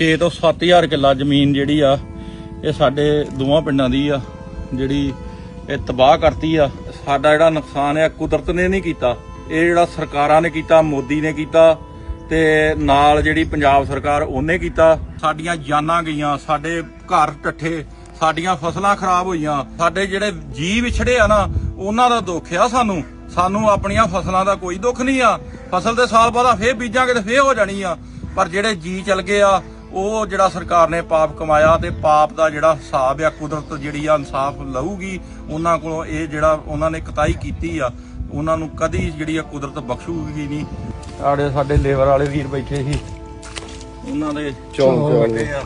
6 ਤੋਂ 7000 ਕਿੱਲਾ ਜ਼ਮੀਨ ਜਿਹੜੀ ਆ ਇਹ ਸਾਡੇ ਦੋਵਾਂ ਪਿੰਡਾਂ ਦੀ ਆ, ਜਿਹੜੀ ਇਹ ਤਬਾਹ ਕਰਤੀ ਆ। ਸਾਡਾ ਜਿਹੜਾ ਨੁਕਸਾਨ ਆ ਕੁਦਰਤ ਨੇ ਨਹੀਂ ਕੀਤਾ, ਇਹ ਜਿਹੜਾ ਸਰਕਾਰਾਂ ਨੇ ਕੀਤਾ, ਮੋਦੀ ਨੇ ਕੀਤਾ ਤੇ ਨਾਲ ਜਿਹੜੀ ਪੰਜਾਬ ਸਰਕਾਰ ਉਹਨੇ ਕੀਤਾ। ਸਾਡੀਆਂ ਜਾਨਾਂ ਗਈਆਂ, ਸਾਡੇ ਘਰ ਟੱਠੇ, ਸਾਡੀਆਂ ਫਸਲਾਂ ਖਰਾਬ ਹੋਈਆਂ, ਸਾਡੇ ਜਿਹੜੇ ਜੀਅ ਵਿਛੜੇ ਆ ਨਾ ਉਹਨਾਂ ਦਾ ਦੁੱਖ ਆ। ਸਾਨੂੰ ਆਪਣੀਆਂ ਫਸਲਾਂ ਦਾ ਕੋਈ ਦੁੱਖ ਨਹੀਂ ਆ। ਫਸਲ ਦੇ ਸਾਲ ਬਾਅਦ ਫੇਰ ਬੀਜਾਂਗੇ ਤੇ ਫੇਰ ਹੋ ਜਾਣੀ ਆ, ਪਰ ਜਿਹੜੇ ਜੀਅ ਚਲ ਗਏ ਆ ਉਹ ਜਿਹੜਾ ਸਰਕਾਰ ਨੇ ਪਾਪ ਕਮਾਇਆ ਤੇ ਪਾਪ ਦਾ ਜਿਹੜਾ ਹਿਸਾਬ ਆ ਕੁਦਰਤ ਜਿਹੜੀ ਆ ਇਨਸਾਫ ਲਊਗੀ ਉਹਨਾਂ ਕੋਲੋਂ। ਇਹ ਜਿਹੜਾ ਉਹਨਾਂ ਨੇ ਕਤਾਈ ਕੀਤੀ ਆ ਉਹਨਾਂ ਨੂੰ ਕਦੀ ਜਿਹੜੀ ਆ ਕੁਦਰਤ ਬਖਸ਼ੂਗੀ ਨਹੀਂ। ਆੜੇ ਸਾਡੇ ਲੇਬਰ ਵਾਲੇ ਵੀਰ ਬੈਠੇ ਸੀ, ਉਹਨਾਂ ਦੇ ਚੌਂਕ ਬੈਠੇ ਆ।